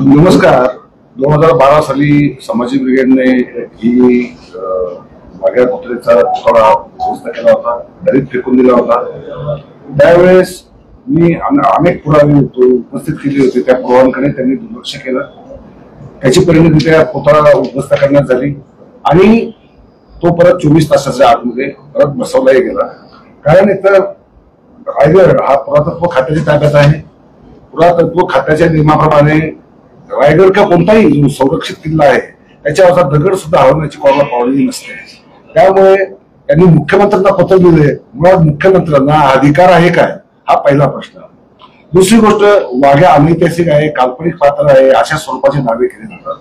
नमस्कार. 2012 साली समाजी ब्रिगेडने ही वाघ्या कुत्रेचा थोडा दुरुस्त केला होता, दरीत फेकून दिला होता. त्यावेळेस मी अनेक पुरावे उपस्थित केले होते. त्या पुराव्यांकडे त्यांनी दुर्लक्ष केलं. त्याची परिणती त्या पुतळा उद्ध्वस्त करण्यात झाली आणि तो परत 24 तासाच्या आतमध्ये परत बसवलाही गेला. कारण इतर रायगड हा पुरातत्व खात्याच्या ताब्यात आहे. पुरातत्व खात्याच्या नियमाप्रमाणे रायगड का कोणताही जो संरक्षित किल्ला आहे त्याच्यावरचा दगड सुद्धा हलवण्याची कोणाला पावलेली नसते. त्यामुळे त्यांनी मुख्यमंत्र्यांना पत्र दिले. मुळात मुख्यमंत्र्यांना अधिकार आहे काय, हा पहिला प्रश्न. दुसरी गोष्ट, वाघ्या अनैतिहासिक आहे, काल्पनिक पात्र आहे, अशा स्वरूपाचे दावे केले जातात.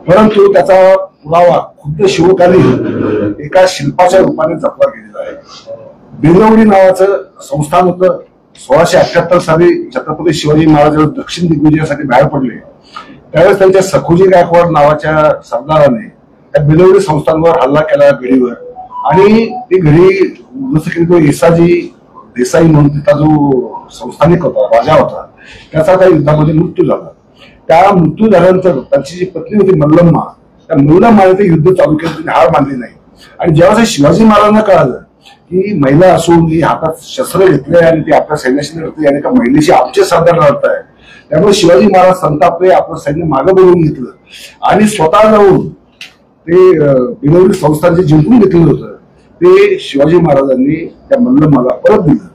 परंतु त्याचा पुरावा खुद्द शिवकालीन एका शिल्पाच्या रूपाने जपला गेलेला आहे. बेलवडी नावाचं संस्थान होतं. 1678 साली छत्रपती शिवाजी महाराज दक्षिण दिग्विजयासाठी बाहेर पडले त्यावेळेस त्यांच्या सखोजी गायकवाड नावाच्या सरदाराने त्या बेलवडी संस्थांवर हल्ला केला, गडीवर. आणि ती घडी जसं की तो येसाजी देसाई म्हणून तिचा जो संस्थानिक होता, राजा होता, त्याचा त्या युद्धामध्ये मृत्यू झाला. त्या मृत्यू झाल्यानंतर त्यांची जी पत्नी होती मल्लम्मा, त्या मल्लम्माने ते युद्ध चालू केलं, तिने हार मानली नाही. आणि जेव्हा शिवाजी महाराजांना कळालं की महिला असून ही हातात शस्त्र घेतले आणि ती आपल्या सैन्याशी लढते आणि एका महिलेशी आमचे सरदार लढत आहे, त्यामुळे शिवाजी महाराज संतापले, आपलं सैन्य मागे बोलवून घेतलं आणि स्वतः जाऊन ते बेलवडी संस्थान जे जिंकून घेतलेलं होतं ते शिवाजी महाराजांनी त्या मल्लम्माला परत दिलं.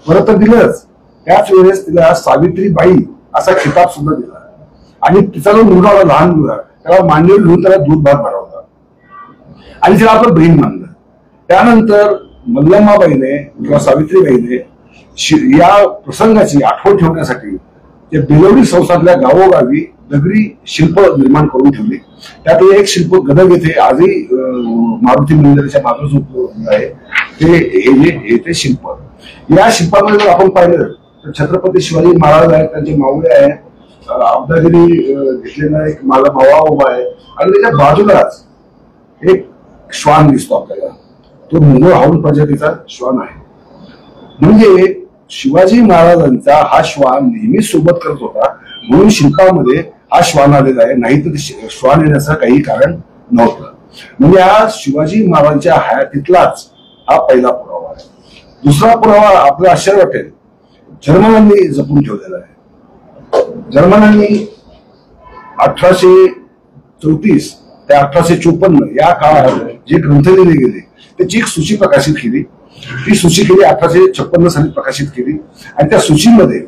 परत तर दिलंच, त्याच वेळेस तिला सावित्रीबाई असा खिताब सुद्धा दिला. आणि तिचा जो मुलगा होता, लहान मुलगा, त्याला मांडीवर घेऊन त्याला दूध भात भरवला आणि तिला आपलं बहीण मानलं. त्यानंतर मल्लम्माबाईने किंवा सावित्रीबाईने या प्रसंगाची आठवण ठेवण्यासाठी त्या बेलवडी संस्थातल्या गावोगावी दगडी शिल्प निर्माण करून ठेवली. त्यातलं एक शिल्प गदग येथे आजही मारुती मंदिराच्या बाजूस उपलब्ध आहे. ते शिल्प, या शिल्पामध्ये जर आपण पाहिलं तर छत्रपती शिवाजी महाराज आहेत, त्यांचे मावळे आहेत, अब्दागिरी घेतलेला एक माला मावा उभा आहे आणि त्याच्या बाजूलाच एक श्वान दिसतो आपल्याला. तो मुंगळ हाऊन प्रजातीचा श्वान आहे. म्हणजे शिवाजी महाराजांचा हा श्वान नेहमी सोबत करत होता, म्हणून शिल्पामध्ये हा श्वान आलेला आहे. नाही तर श्वान येण्याचं काही कारण नव्हतं. म्हणजे हा शिवाजी महाराजांच्या हयातीतलाच हा पहिला पुरावा आहे. दुसरा पुरावा आपल्याला आश्चर्य वाटेल, जर्मनांनी जपून ठेवलेला आहे. जर्मनांनी 1834 ते 1854 या काळात जे ग्रंथ लिहिले गेले त्याची एक सूची प्रकाशित केली. ती सूची केली 1856 साली प्रकाशित केली. आणि त्या सूचीमध्ये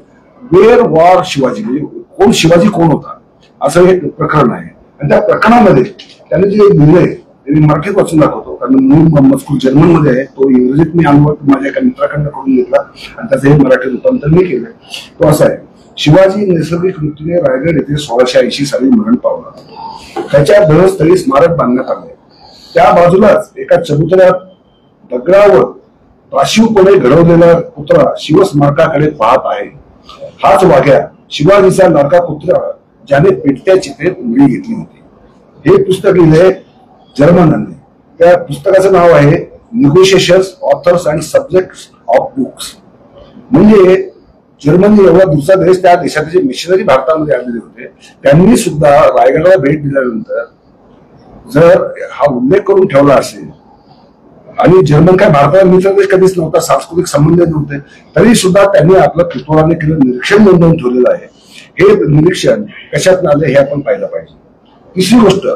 वेअर वॉर शिवाजी, म्हणजे शिवाजी कोण होता असं एक प्रकरण आहे. आणि त्या प्रकरणामध्ये त्यांनी जे लिहिलंय ते मी मराठीत वाचून दाखवतो, कारण मूळ मजकूर जर्मन मध्ये आहे. तो इंग्रजीत मी अनुभव माझ्या एका मित्राकडनं करून घेतला आणि त्याचं हे मराठी रूपांतर मी केलं. तो असा आहे, शिवाजी नैसर्गिक मृत्यूने रायगड येथे 1680 साली मरण पावला. त्याच्या दहस्थळी स्मारक बांधण्यात आले. त्या बाजूलाच एका चबुतऱ्यात दगडावर राशीवपणे घडवलेला पुतळा शिवस्मारकाकडे पाहत आहे. हाच वाघ्या, शिवाजीचा लाडका पुत्र, ज्याने पेटत्या चितेत उडी घेतली होती. हे पुस्तक लिहिले जर्मनांनी. त्या पुस्तकाचं नाव आहे negotiations, authors and subjects of books. म्हणजे जर्मनी एवढा दुसरा देश, त्या देशाचे जे मिशनरी भारतामध्ये आलेले होते त्यांनी सुद्धा रायगडाला भेट दिल्यानंतर जर हा उल्लेख करून ठेवला असेल, आणि जर्मन काय भारताला मित्र देश कधीच नव्हता, सांस्कृतिक संबंध नव्हते, तरी सुद्धा त्यांनी आपलं पितोराने केलं निरीक्षण नोंदवून ठेवलेलं आहे. हे निरीक्षण कशात आले हे आपण पाहिलं पाहिजे. तिसरी गोष्ट,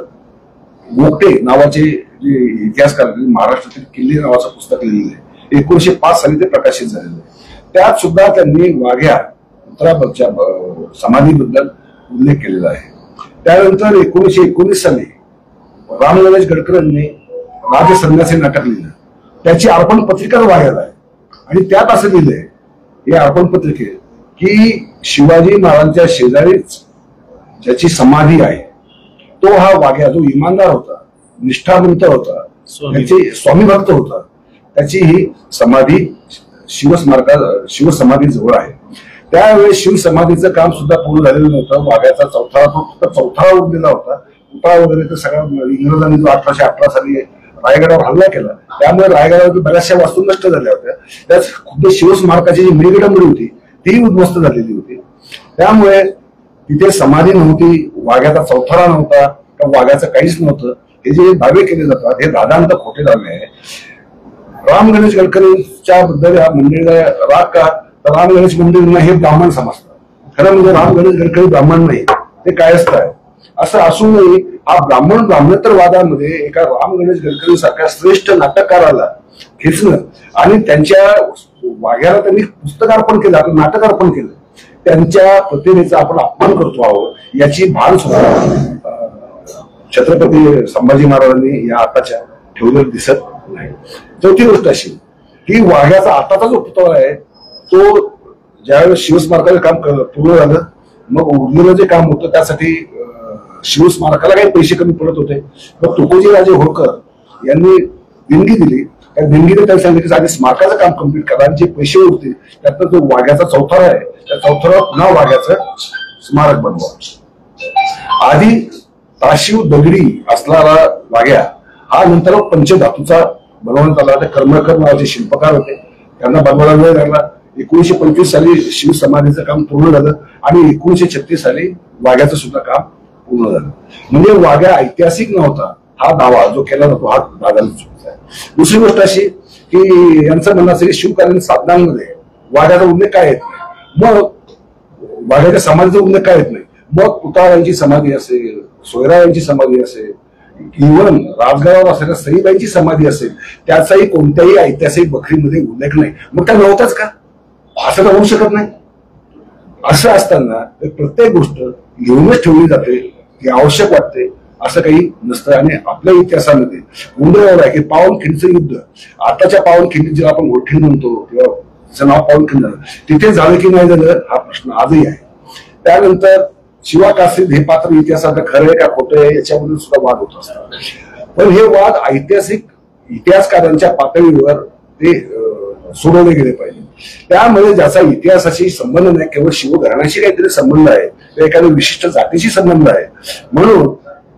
गोगटे नावाचे जे इतिहासकार, महाराष्ट्रातील किल्ले नावाचं पुस्तक लिहिलेलं आहे, 1905 साली ते प्रकाशित झालेलं आहे. त्यात सुद्धा त्यांनी वाघ्या पुत्राबद्दलच्या समाधीबद्दल उल्लेख केलेला आहे. त्यानंतर 1919 साली राम गणेश गडकरांनी राजसन्यासी नाटक लिहिलं, त्याची अर्पण पत्रिका वाघ्याला आहे. आणि त्यात असं लिहिलंय हे अर्पण पत्रिकेत की शिवाजी महाराजांच्या शेजारीच ज्याची समाधी आहे तो हा वाघ्या, जो इमानदार होता, निष्ठावंत होता, त्याची स्वामी भक्त होता, त्याची ही समाधी शिवसमाधी जवळ आहे. त्यावेळेस शिवसमाधीचं काम सुद्धा पूर्ण झालेलं नव्हतं. वाघ्याचा चौथा उरलेला होता. पुतळा वगैरे तर सगळा इंग्रजांनी जो 1818 साली रायगडावर हल्ला केला त्यामुळे रायगडावर बऱ्याचशा वस्तू नष्ट झाल्या होत्या. त्यात खुद्द शिवस्मारकाची जी मेघडंबरी होती ती उद्ध्वस्त झालेली होती. त्यामुळे तिथे समाधी नव्हती, वाघ्याचा चौथरा नव्हता का वाघ्याचं काहीच नव्हतं, हे जे दावे केले जातात हे दादांत खोटे दावे आहे. राम गणेश गडकरींच्या बद्दल या मंडळीला राग का, तर राम गणेश मंडळींना हे ब्राह्मण समजतात. खरं म्हणजे राम गणेश गडकरी ब्राह्मण नाही, ते कायस्थ आहे. असं असूनही हा ब्राह्मणेतर वादामध्ये एका राम गणेश गडकरी सारख्या श्रेष्ठ नाटककाराला खेचणं आणि त्यांच्या वाघ्याला त्यांनी पुस्तकार्पण केलं, आपलं नाटकार्पण केलं, त्यांच्या प्रतिमेचा आपण अपमान करतो आहोत याची भान सुद्धा छत्रपती संभाजी महाराजांनी या आताच्या ठेवलेलं दिसत नाही. चौथी गोष्ट अशी की वाघ्याचा आताचा जो पुतळा आहे तो ज्यावेळेस शिवस्मारकाचं काम पूर्ण झालं, मग उरलेलं जे काम होतं त्यासाठी शिवस्मारकाला काही पैसे कमी पडत होते, मग तुकोजीराजे होळकर यांनी देणगी दिली. त्या देणगीने त्यांनी सांगितलं की आधी स्मारकाचं काम कम्प्लीट करा आणि जे पैसे उरतील त्यातनं जो वाघ्याचा चौथरा आहे त्या चौथऱ्यावर पुन्हा वाघ्याचं स्मारक बनवा. आधी ताशीव दगडी असणारा वाघ्या हा नंतर पंचधातूचा बनवण्यात आला. ते कर्मळकर नावाचे शिल्पकार होते, त्यांना बनवायला वेळ लागला. 1925 साली शिव समाधीचं काम पूर्ण झालं आणि 1936 साली वाघ्याचं सुद्धा काम पूर्ण झालं. म्हणजे वाघ्या ऐतिहासिक नव्हता हा दावा जो केला जातो हा दादांचा चुकीचा आहे. दुसरी गोष्ट अशी की यांचं म्हणणं असेल शिवकालीन साधनांमध्ये वाघ्याचा उल्लेख काय येत नाही, मग वाघ्याच्या समाधीचा उल्लेख काय येत नाही, मग पुतळ्यांची समाधी असेल, सोयरायांची समाधी असेल, इव्हन राजगावावर असलेल्या सईबाईंची समाधी असेल, त्याचाही कोणत्याही ऐतिहासिक बखरीमध्ये उल्लेख नाही. मग त्या नव्हताच का, असं तर होऊ शकत नाही. असं असताना प्रत्येक गोष्ट लिहूनच ठेवली जाते, ती आवश्यक वाटते असं काही नसतं. आणि आपल्या इतिहासामध्ये गोंधळ आहे की पावनखिंडचं युद्ध, आताच्या पावनखिंडी ज्याला आपण गोरखिंड म्हणतो किंवा त्याचं नाव पावनखिंड झालं, तिथे झालं की नाही झालं हा प्रश्न आजही आहे. त्यानंतर शिवा काशीद हे पात्र इतिहासात खरं आहे का खोटं आहे याच्याबद्दल सुद्धा वाद होत असतात. पण हे वाद ऐतिहासिक इतिहासकारांच्या पातळीवर ते सोडवले गेले पाहिजे. त्यामुळे ज्याचा इतिहासाशी संबंध नाही, केवळ शिवघराण्याशी काहीतरी संबंध आहे, एखाद्या विशिष्ट जातीशी संबंध आहे, म्हणून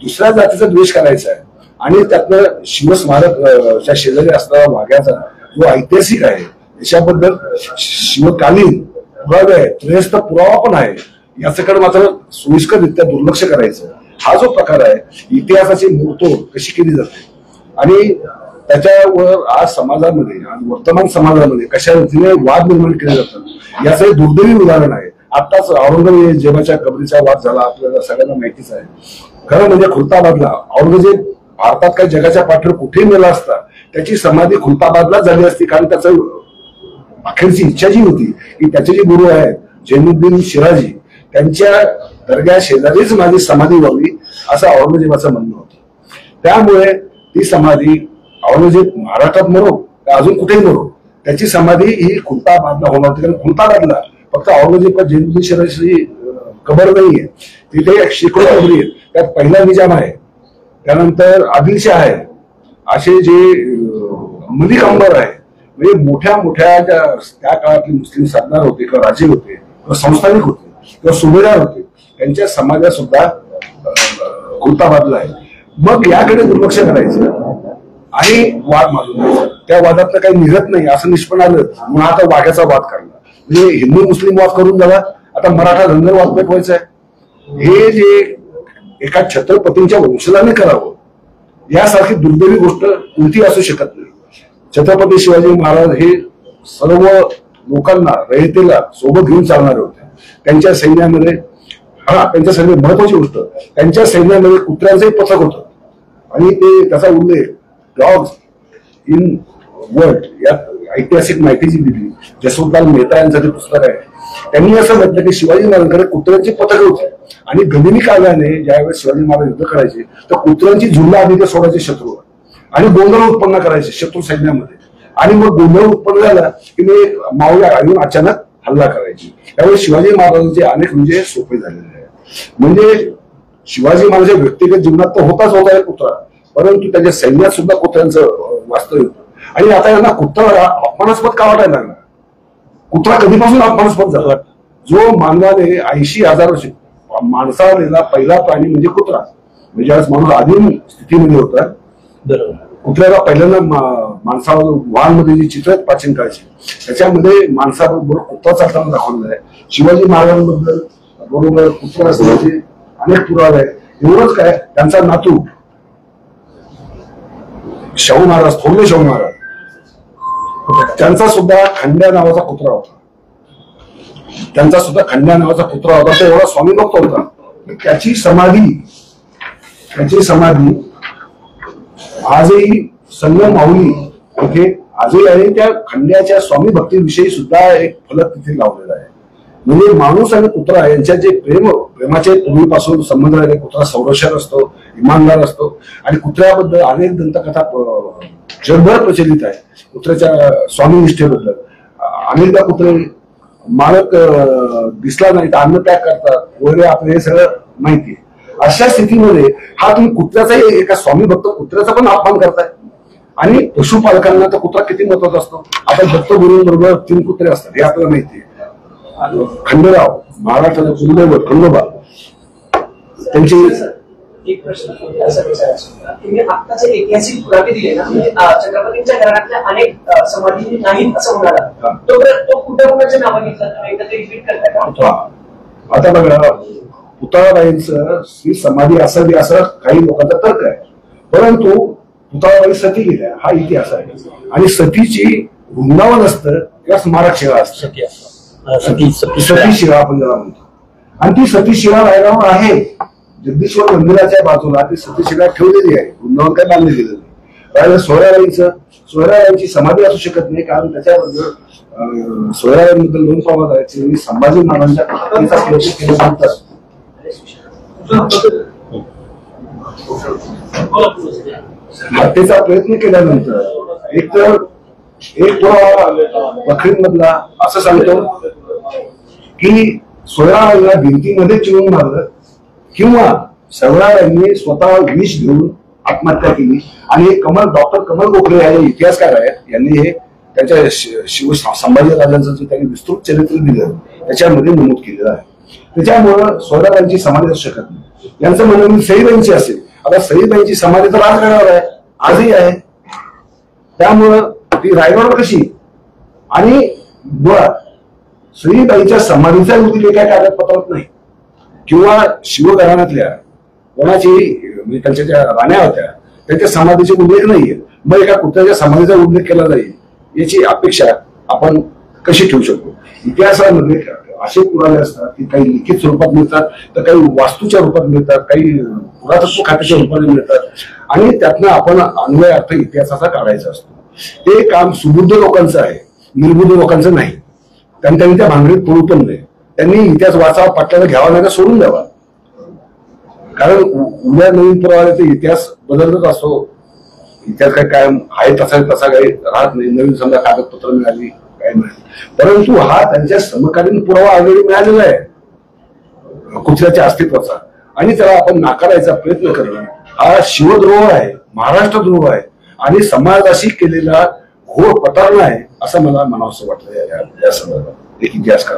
दुसऱ्या जातीचा द्वेष करायचा आहे आणि त्यातनं शिवस्मारकच्या शेजारी असणारा वाघ्याचा जो ऐतिहासिक आहे याच्याबद्दल शिवकालीन पुरावे आहे, त्रयस्थ पुरावा पण आहे, याच्याकडे मात्र सोयीस्कररित्या दुर्लक्ष करायचं. हा जो प्रकार आहे इतिहासाची मोडतोड कशी केली जाते आणि त्याच्यावर आज समाजामध्ये, आज वर्तमान समाजामध्ये कशा रीतीने वाद निर्माण केले जातात याचं एक दुर्दैवी उदाहरण आहे. आताच औरंगजेबाच्या कबरीचा वाद झाला, आपल्याला सगळ्यांना माहितीच आहे. खरं म्हणजे खुलताबादला औरंगजेब भारतात काही जगाच्या पाठीवर कुठेही मेला असता त्याची समाधी खुलताबादलाच झाली असती, कारण त्याचं अखेरची इच्छा जी होती की त्याचे जे गुरु आहेत जैनुद्दीन शिराजी त्यांच्या दर्ग्या शेजारीच माझी समाधी व्हावी असं औरंगजेबाचं म्हणणं होतं. त्यामुळे ती समाधी औरंगजेब महाराष्ट्रात मरो अजून कुठेही मरो त्याची समाधी ही खुलताबादला होणार होती, कारण खुलताबादला फक्त औरंगजेब जैनुद्दीन शिराजी कबर नाहीये, तिथे शेकडो कबरी आहेत. त्यात पहिला निजाम आहे, त्यानंतर आदिलशाह आहे, असे जे मलिक अंबर आहे, म्हणजे मोठ्या मोठ्या त्या काळातले मुस्लिम सरदार होते किंवा राजे होते किंवा संस्थानिक होते किंवा सुभेदार होते, त्यांच्या समाध्या सुद्धा खुलताबादला आहे. मग याकडे दुर्लक्ष करायचं आणि वाद माजून द्यायचा. त्या वादातलं काही निघत नाही असं निष्पन्न आलं म्हणून आता वाघ्याचा वाद काढला. म्हणजे हिंदू मुस्लिम वाद करून झाला, आता मराठा धनगर वाद पेटवायचा आहे. हे जे एका छत्रपतींच्या वंशजाने करावं यासारखी दुर्दैवी गोष्ट कोणती असू शकत नाही. छत्रपती शिवाजी महाराज हे सर्व लोकांना रयतेला सोबत घेऊन चालणारे होते. त्यांच्या सैन्यामध्ये त्यांच्या सैन्यात महत्वाची गोष्ट त्यांच्या सैन्यामध्ये कुत्र्यांचंही पथक होतं आणि ते त्याचा उल्लेख डॉग्स इन वर्ल्ड या ऐतिहासिक माहितीची दिली. जसवंतलाल मेहता यांचं जे पुस्तक आहे त्यांनी असं म्हटलं की शिवाजी महाराजांकडे कुत्र्यांची पथक होती आणि गदिमी काव्याने ज्यावेळेस शिवाजी महाराज युद्ध करायचे तर कुत्र्यांची झुंड आधी ते सोडायचे शत्रू आणि गोंधळ उत्पन्न करायचे शत्रू सैन्यामध्ये. आणि मग गोंधळ उत्पन्न झाला की ते मावळ्या येऊन अचानक हल्ला करायची. त्यामुळे शिवाजी महाराजांचे अनेक विजय सोपे झालेले आहे. म्हणजे शिवाजी महाराजांच्या व्यक्तिगत जीवनात तर होताच होता कुत्रा, परंतु त्याच्या सैन्यात सुद्धा कुत्र्यांचं वास्तव्य होतं. आणि आता यांना कुत्रा अपमानास्पद का वाटायला लागला? कुत्रा कधीपासून अपमानास्पद झाला? जो मानवाने 80,000 वर्ष माणसाला दिलेला पहिला प्राणी म्हणजे कुत्रा. म्हणजे ज्यावेळेस माणूस आदिम स्थितीमध्ये होता कुत्र्याला पहिल्यांदा माणसावर वाहनमध्ये जी चित्र आहेत प्राचीन काळची त्याच्यामध्ये माणसाबरोबर कुत्रा चालताना दाखवलेला आहे. शिवाजी महाराजांबद्दल बरोबर कुत्रा असण्याचे अनेक पुरावे आहेत. एवढंच काय, त्यांचा नातू शाहू महाराज, थोरले शाहू महाराज, त्यांचा सुद्धा खंड्या नावाचा कुत्रा होता. त्यांचा सुद्धा खंड्या नावाचा कुत्रा होता. तो एवढा स्वामी भक्त होता. त्याची समाधी आजही संगम माऊली इथे आजही आहे. त्या खंड्याच्या स्वामी भक्तीविषयी सुद्धा एक फलक तिथे लावलेला आहे. म्हणजे माणूस आणि कुत्रा यांच्यात जे प्रेमाचे पूर्वीपासून संबंध राहिले. कुत्रा संरक्षक असतो, इमानदार असतो, आणि कुत्र्याबद्दल अनेक दंतकथा जगभर प्रचलित आहे. कुत्र्याच्या स्वामी निष्ठेबद्दल अनेकदा कुत्रे मालक दिसला नाही तर अन्न पॅक करतात वगैरे, आपलं हे सगळं माहिती आहे. अशा स्थितीमध्ये हा तुम्ही कुत्र्याचाही, एका स्वामी भक्त कुत्र्याचा पण अपमान करताय. आणि पशुपालकांना तर कुत्रा किती महत्वाचा असतो. आता दत्तगुरूंबरोबर 3 कुत्रे असतात हे आपल्याला माहिती आहे. खंडेराव, महाराष्ट्राचे कुलदैवत खंडोबा, त्यांची एक प्रश्न असा विचारायचा, तुम्ही आत्ताचे ऐतिहासिक पुरावे दिले ना, म्हणजे छत्रपतींच्या घराण्यातल्या अनेक समाधी नाहीत असं म्हणाला, तो कुठे कुणाच्या नावं घेतलं, तुम्ही एकदा ते रिपीट करताय का? आता बघा, पुतळाबाईंचं श्री समाधी असावी असं काही लोकांचा तर्क आहे. परंतु पुतळाबाई सती गेल्या हा इतिहास आहे. आणि सतीची वृंदावन असतं किंवा स्मारक शिळा असतं, सती शिळा आपण ज्याला म्हणतो. आणि ती सती शिळा रायगावर आहे. जगदीश्वर मंदिराच्या बाजूला ती सती शिळा ठेवलेली आहे. वृंदावन काय बांधले गेलेलं नाही. सोयराबाईंची समाधी असू शकत नाही, कारण त्याच्याबद्दल सोयराबाईंबद्दल 2 प्रवाद आहेत. संभाजी महाराजांच्या केल्यानंतर हत्येचा प्रयत्न केल्यानंतर एक पुरावा बखरीमधला असं सांगतो की सोयराबाईंना भिंतीमध्ये चिरून मारलं, किंवा सोयराबाईंनी स्वतः विष घेऊन आत्महत्या केली. आणि डॉक्टर कमल गोखले हे इतिहासकार आहेत. यांनी हे त्यांच्या संभाजी राजांचं जे त्यांनी विस्तृत चरित्र दिलं त्याच्यामध्ये नमूद केलेलं आहे. त्याच्यामुळं सोयराबाईंची समाधी असू शकत नाही. यांचं म्हणणं सईबाईंची असेल. आता सईबाईंची समाधी तर राजगडावर आहे, आजही आहे. त्यामुळं ती रायगडावर कशी? आणि सईबाईंच्या समाधीचा उल्लेख काय कागदपत्रात नाही, किंवा शिवघराण्यातल्या कोणाची म्हणजे त्यांच्या ज्या राण्या होत्या त्यांच्या समाधीचे उल्लेख नाहीये. मग एका कुत्र्याच्या समाधीचा उल्लेख केला जाईल याची अपेक्षा आपण कशी ठेवू शकतो? इतिहासामध्ये असे पुरावे असतात की काही लिखित स्वरूपात मिळतात, तर काही वास्तूच्या रूपात मिळतात, काही पुरातत्व खात्याच्या रूपाने मिळतात. आणि त्यातनं आपण अन्वय अर्थ इतिहासाचा काढायचा असतो. ते काम सुबुद्ध लोकांचं आहे, निर्बुद्ध लोकांचं नाही. त्यांनी त्या भांगडीत पडू पण नाही. त्यांनी इतिहास वाचावा, पाटल्याला घ्यावा, नाही सोडून द्यावा. कारण उद्या नवीन पुरावा ते इतिहास बदलतच असतो. इतिहास काय कायम आहे तसा काही राहत नाही. नवीन समजा कागदपत्र मिळाली काय मिळाली, परंतु हा त्यांच्या समकालीन पुरावा ऑलरेडी मिळालेला आहे कुत्र्याच्या अस्तित्वाचा. आणि त्याला आपण नाकारायचा प्रयत्न करणं हा शिवद्रोह आहे, महाराष्ट्रद्रोह आहे, आणि समाजाशी केलेला घोर प्रतारणा आहे असं मला म्हणावंसं वाटलं या संदर्भात एक इतिहासकार.